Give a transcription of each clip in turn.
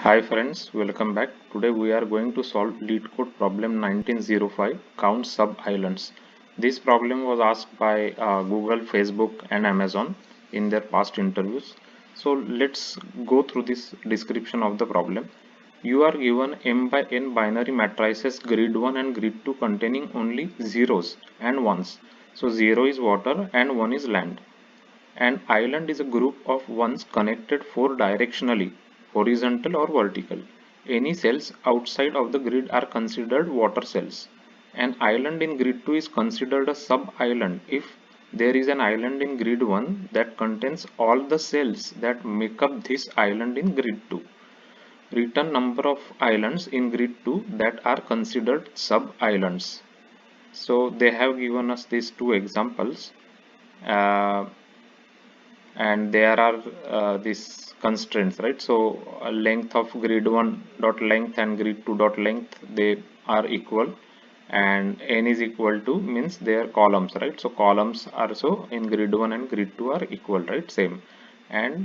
Hi friends, welcome back. Today we are going to solve LeetCode problem 1905, count sub-islands. This problem was asked by Google, Facebook and Amazon in their past interviews. So let's go through this description of the problem. You are given m by n binary matrices grid 1 and grid 2 containing only zeros and ones. So 0 is water and 1 is land. An island is a group of ones connected four directionally, horizontal or vertical. Any cells outside of the grid are considered water cells. An island in grid 2 is considered a sub-island if there is an island in grid 1 that contains all the cells that make up this island in grid 2. Return number of islands in grid 2 that are considered sub-islands. So they have given us these two examples. Uh, and there are these constraints, right? So length of grid 1 dot length and grid 2 dot length, they are equal, and n is equal to means they are columns, right? So columns are, so in grid 1 and grid 2 are equal, right? Same. And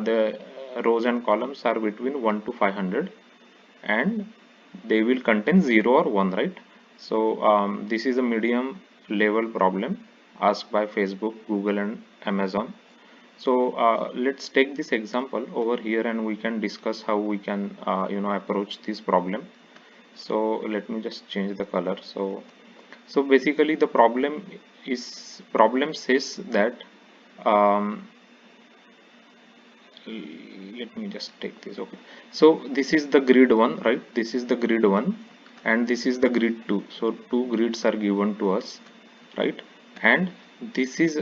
the rows and columns are between 1 to 500, and they will contain 0 or 1, right? So this is a medium level problem asked by Facebook, Google and Amazon. So let's take this example over here and we can discuss how we can approach this problem. So let me just change the color. So basically the problem says that um, let me just take this. Okay, so this is the grid 1, right? This is the grid 1 and this is the grid 2. So two grids are given to us, right? And this is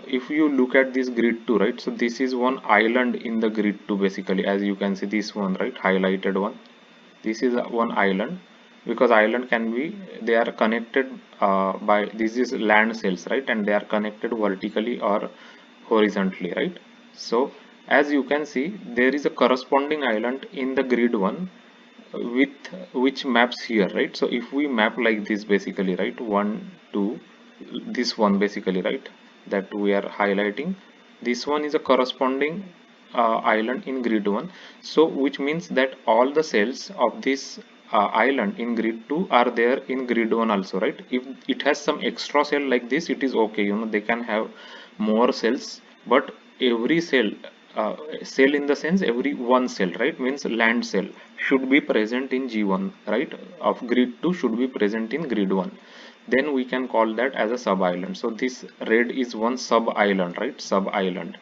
if you look at this grid 2, right? So this is one island in the grid 2, basically, as you can see, this one, right, highlighted one. This is one island, because island can be, they are connected by, this is land cells, right? And they are connected vertically or horizontally, right? So as you can see, there is a corresponding island in the grid 1 with which maps here, right? So if we map like this, basically, right, 1 2, this one basically, right, that we are highlighting, this one is a corresponding island in grid 1. So which means that all the cells of this island in grid 2 are there in grid 1 also, right? If it has some extra cell like this, it is okay, they can have more cells, but every cell in the sense every one cell, right, means land cell should be present in G1, right, of grid 2 should be present in grid 1. Then we can call that as a sub island. So this red is one sub island, right, sub island.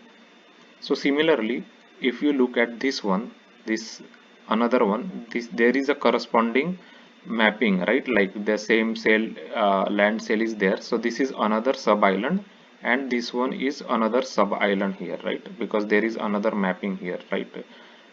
So similarly, if you look at this one, this another one, this, there is a corresponding mapping, right? Like the same cell, land cell is there. So this is another sub island, and this one is another sub island here, right? Because there is another mapping here, right?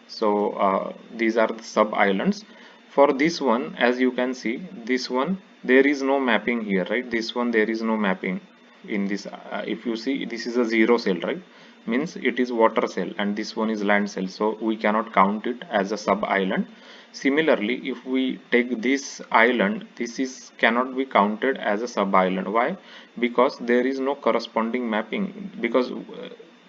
So these are the sub islands. For this one, as you can see, this one there is no mapping here, right? This one there is no mapping in this. If you see, this is a zero cell, right? Means it is water cell, and this one is land cell, so we cannot count it as a sub island. Similarly, if we take this island, this is cannot be counted as a sub island. Why? Because there is no corresponding mapping, because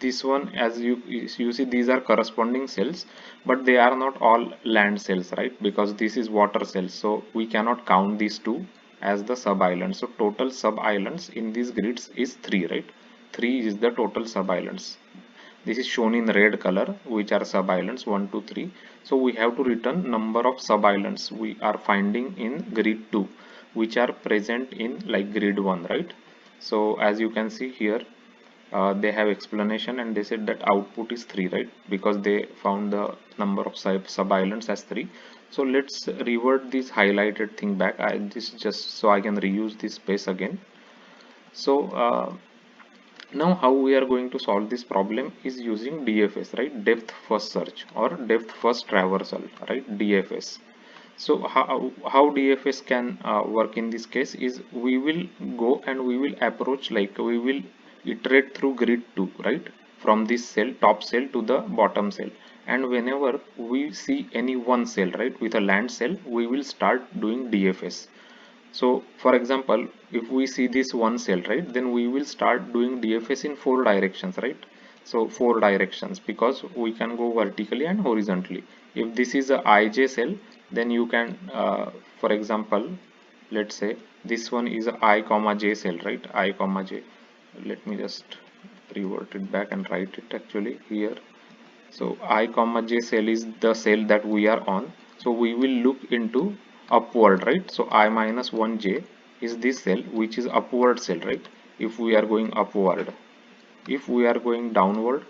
this one, as you see, these are corresponding cells, but they are not all land cells, right? Because this is water cells, so we cannot count these two as the sub islands. So total sub islands in these grids is 3, right? 3 is the total sub islands. This is shown in red color, which are sub islands 1 2 3. So we have to return number of sub islands we are finding in grid 2, which are present in like grid 1, right? So as you can see here, they have explanation, and they said that output is 3, right? Because they found the number of sub islands as 3. So let's revert this highlighted thing back. This just so I can reuse this space again. So now how we are going to solve this problem is using DFS, right? Depth first search or depth first traversal, right? DFS. So how DFS can work in this case is, we will go and we will approach, like we will iterate through grid 2, right, from this cell, top cell, to the bottom cell, and whenever we see any one cell, right, with a land cell, we will start doing DFS. So for example, if we see this one cell, right, then we will start doing DFS in 4 directions, right? So 4 directions, because we can go vertically and horizontally. If this is a ij cell, then you can for example, let's say this one is a I comma j cell, right? I comma j. Let me just revert it back and write it actually here. So I comma j cell is the cell that we are on. So we will look into upward, right? So I minus 1j is this cell, which is upward cell, right? If we are going upward. If we are going downward,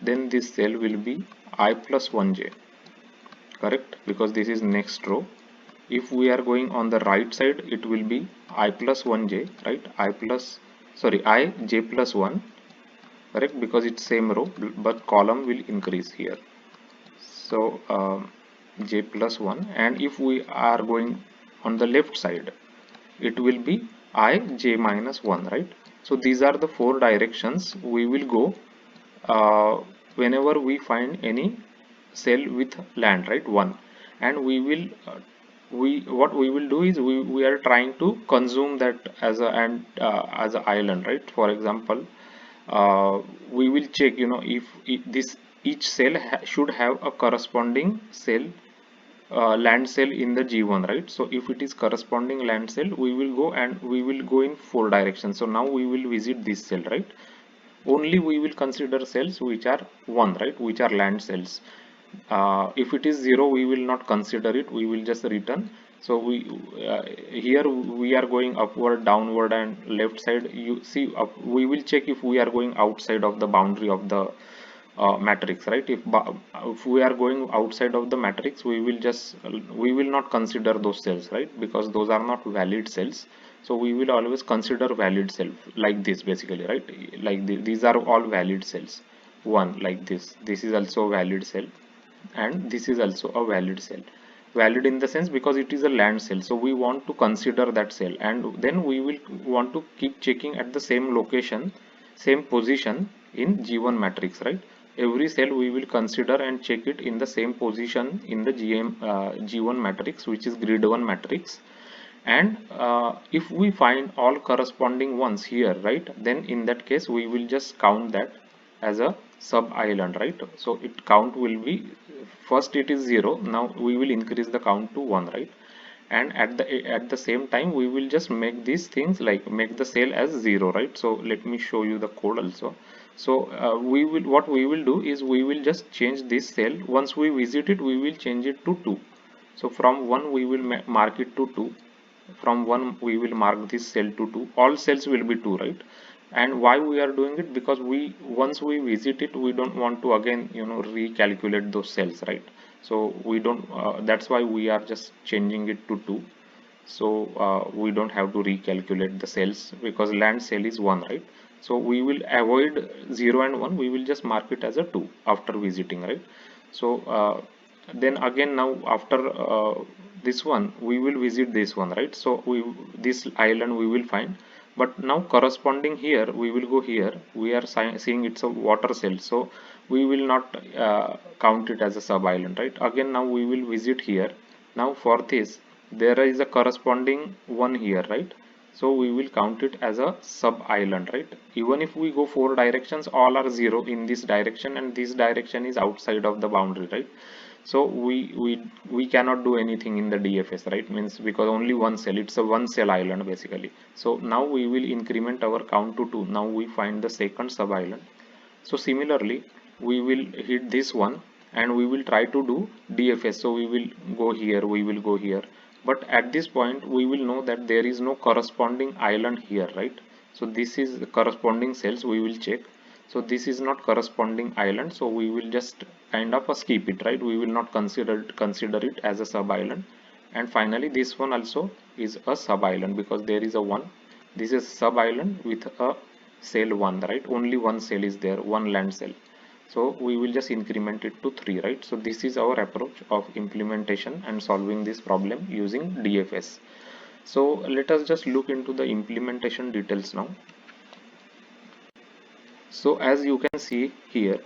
then this cell will be I plus 1j, correct? Because this is next row. If we are going on the right side, it will be I plus 1j, right? I j plus 1, correct? Because it's same row, but column will increase here. So j plus 1. And if we are going on the left side, it will be I j minus 1, right? So these are the 4 directions we will go whenever we find any cell with land, right? 1. And we will what we will do is we are trying to consume that as a as a island, right? For example, we will check, if this each cell should have a corresponding cell, land cell in the G1, right? So if it is corresponding land cell, we will go and we will go in 4 directions. So now we will visit this cell, right? Only we will consider cells which are 1, right? Which are land cells. If it is 0, we will not consider it, we will just return. So we here we are going upward, downward, and left side. You see, we will check if we are going outside of the boundary of the matrix, right? If we are going outside of the matrix, we will not consider those cells, right? Because those are not valid cells. So we will always consider valid cell like this, basically, right? Like these are all valid cells. One like this is also a valid cell, and this is also a valid cell. Valid in the sense because it is a land cell, so we want to consider that cell, and then we will want to keep checking at the same location, same position in G1 matrix, right? Every cell we will consider and check it in the same position in the G1 matrix, which is grid 1 matrix. And if we find all corresponding ones here, right, then in that case we will just count that as a sub island, right? So it count will be, first it is 0, now we will increase the count to 1, right? And at the same time we will just make these things, like make the cell as 0, right? So let me show you the code also. So what we will do is we will just change this cell. Once we visit it, we will change it to 2. So from 1 we will mark it to 2. From 1 we will mark this cell to 2. All cells will be 2, right? And why we are doing it? Because once we visit it, we don't want to again recalculate those cells, right? So we don't that's why we are just changing it to 2. So we don't have to recalculate the cells, because land cell is 1, right? So we will avoid 0 and 1. We will just mark it as a 2 after visiting, right? So then again, now after this one we will visit this one, right? So this island we will find, but now corresponding here we will go here. We are seeing it's a water cell, so we will not count it as a sub island, right? Again, now we will visit here. Now for this there is a corresponding one here, right? So we will count it as a sub island, right? Even if we go 4 directions, all are 0 in this direction, and this direction is outside of the boundary, right? So we cannot do anything in the DFS, right? Means because only one cell, it's a one cell island basically. So now we will increment our count to 2. Now we find the second sub island. So similarly we will hit this one and we will try to do DFS. So we will go here, we will go here, but at this point we will know that there is no corresponding island here, right? So this is the corresponding cells we will check. So this is not corresponding island, so we will just kind of skip it, right? We will not consider it as a sub island. And finally this one also is a sub island because there is a 1. This is sub island with a cell 1, right? Only one cell is there, one land cell. So we will just increment it to 3, right? So this is our approach of implementation and solving this problem using DFS. So let us just look into the implementation details now. So as you can see here,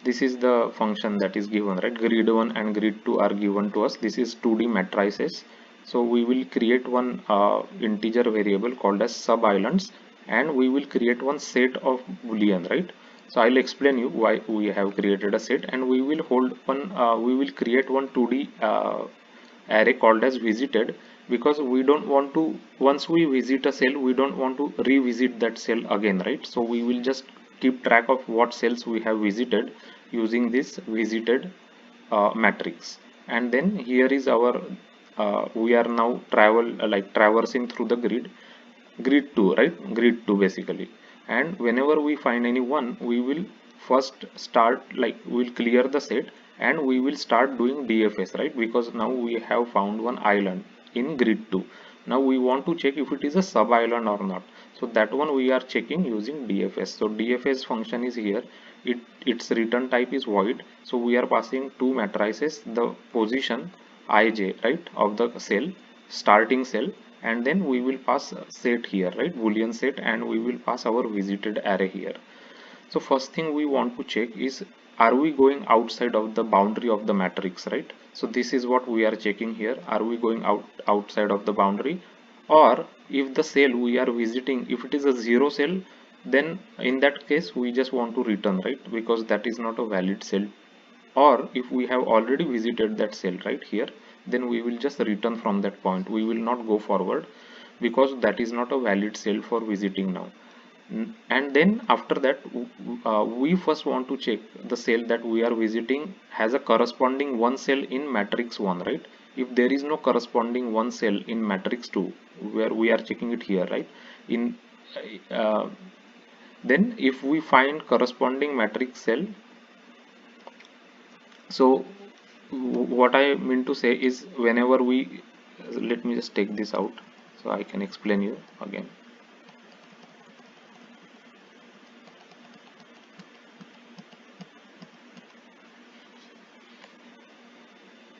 this is the function that is given, right? Grid 1 and grid 2 are given to us. This is 2D matrices. So we will create one integer variable called as sub islands, and we will create one set of boolean, right? So I'll explain you why we have created a set, and we will hold one we will create one 2D array called as visited, because we don't want to, once we visit a cell, we don't want to revisit that cell again, right? So we will just keep track of what cells we have visited using this visited matrix. And then here is our we are now traversing through the grid 2, right? Grid 2 basically. And whenever we find any one, we will first start, like we'll clear the set and we will start doing DFS, right? Because now we have found one island in grid 2. Now we want to check if it is a sub island or not, so that one we are checking using DFS. So DFS function is here. Its return type is void, so we are passing two matrices, the position ij, right, of the cell, starting cell, and then we will pass set here, right, boolean set, and we will pass our visited array here. So first thing we want to check is, are we going outside of the boundary of the matrix, right? So this is what we are checking here. Are we going outside of the boundary? Or if the cell we are visiting, if it is a zero cell, then in that case we just want to return, right, because that is not a valid cell. Or if we have already visited that cell right here, then we will just return from that point. We will not go forward because that is not a valid cell for visiting now. And then after that, we first want to check the cell that we are visiting has a corresponding one cell in matrix 1, right? If there is no corresponding one cell in matrix 2, where we are checking it here, right, in uh, then if we find corresponding matrix cell, so what I mean to say is, whenever we, let me just take this out so I can explain you again.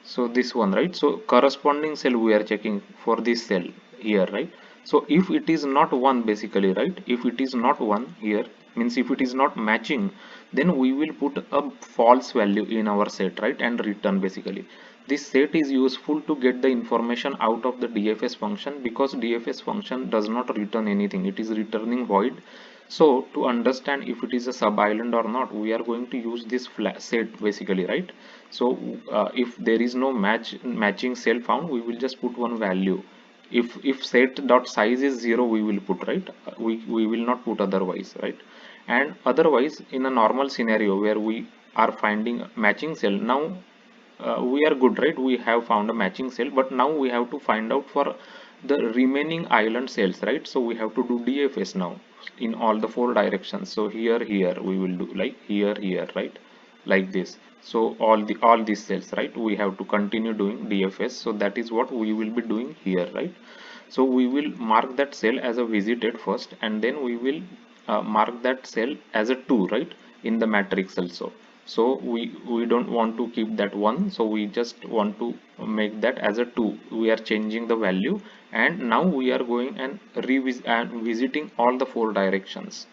So this one, right, so corresponding cell we are checking for this cell here, right? So if it is not one, basically, right, if it is not one here, means if it is not matching, then we will put a false value in our set, right, and return. Basically this set is useful to get the information out of the DFS function, because DFS function does not return anything, it is returning void. So to understand if it is a sub island or not, we are going to use this set basically, right? So if there is no matching cell found, we will just put one value. If set dot size is 0, we will put, right, we will not put otherwise, right? And otherwise, in a normal scenario where we are finding matching cell, now we are good, right, we have found a matching cell, but now we have to find out for the remaining island cells, right? So we have to do DFS now in all the four directions. So here we will do, like here, right, like this. So all these cells, right, we have to continue doing DFS. So that is what we will be doing here, right? So we will mark that cell as a visited first, and then we will mark that cell as a 2, right, in the matrix also. So we don't want to keep that 1, so we just want to make that as a 2. We are changing the value, and now we are going and visiting all the four directions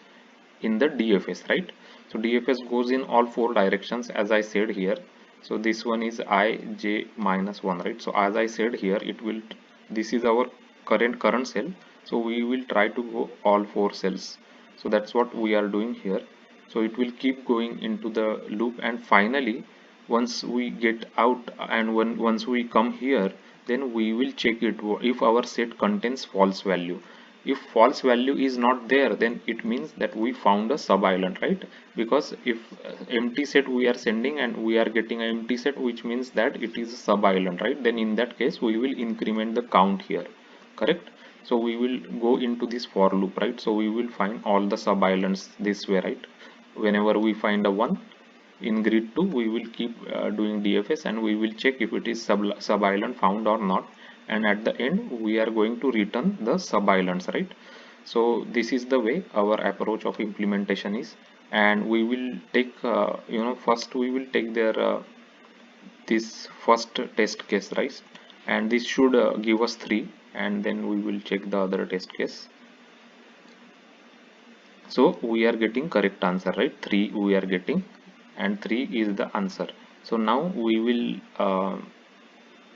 in the DFS, right? So DFS goes in all four directions, as I said here. So this one is I j minus 1, right? So as I said here, it will, this is our current cell, so we will try to go all four cells. So that's what we are doing here. So it will keep going into the loop, and finally once we get out, and once we come here, then we will check it if our set contains false value. If false value is not there, then it means that we found a sub island, right? Because if empty set we are sending and we are getting an empty set, which means that it is a sub island, right? Then in that case we will increment the count here, correct? So we will go into this for loop, right? So we will find all the sub islands this way, right? Whenever we find a one in grid 2, we will keep doing DFS, and we will check if it is sub island found or not, and at the end we are going to return the sub islands, right? So this is the way our approach of implementation is. And we will take first we will take their this first test case, right? And this should give us 3, and then we will check the other test case. So we are getting correct answer, right? 3 we are getting, and 3 is the answer. So now we will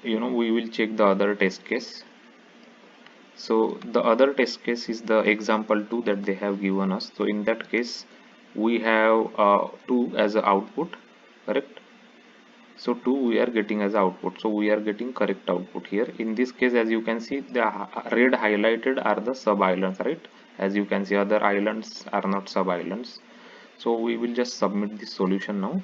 we will check the other test case. So the other test case is the example 2 that they have given us. So in that case, we have 2 as a output, correct? So 2 we are getting as output, so we are getting correct output here. In this case, as you can see, the red highlighted are the sub islands, right? As you can see, other islands are not sub islands. So we will just submit this solution now.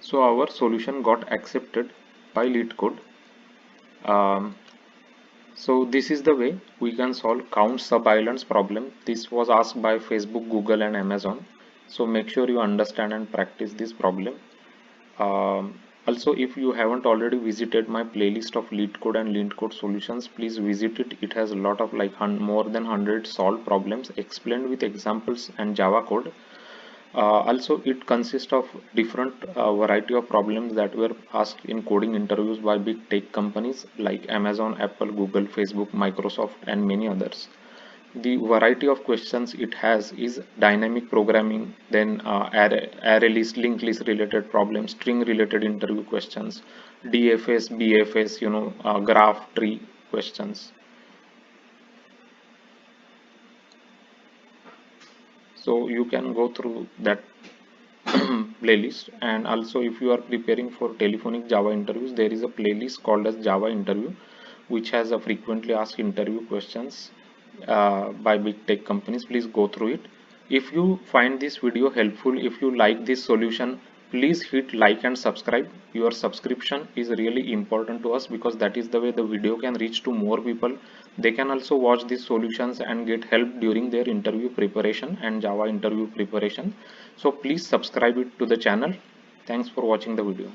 So our solution got accepted by LeetCode. So this is the way we can solve count sub islands problem. This was asked by Facebook, Google and Amazon. So make sure you understand and practice this problem. Also, if you haven't already visited my playlist of LeetCode and LeetCode solutions, please visit it. It has a lot of like more than 100 solved problems explained with examples and Java code. Also, it consists of different variety of problems that were asked in coding interviews by big tech companies like Amazon, Apple, Google, Facebook, Microsoft, and many others. The variety of questions it has is dynamic programming, then array list, linked list related problems, string related interview questions, DFS, BFS, graph tree questions. So you can go through that playlist. And also, if you are preparing for telephonic Java interviews, there is a playlist called as Java interview, which has a frequently asked interview questions by big tech companies. Please go through it. If you find this video helpful, if you like this solution, please hit like and subscribe. Your subscription is really important to us because that is the way the video can reach to more people. They can also watch these solutions and get help during their interview preparation and Java interview preparation. So please subscribe it to the channel. Thanks for watching the video.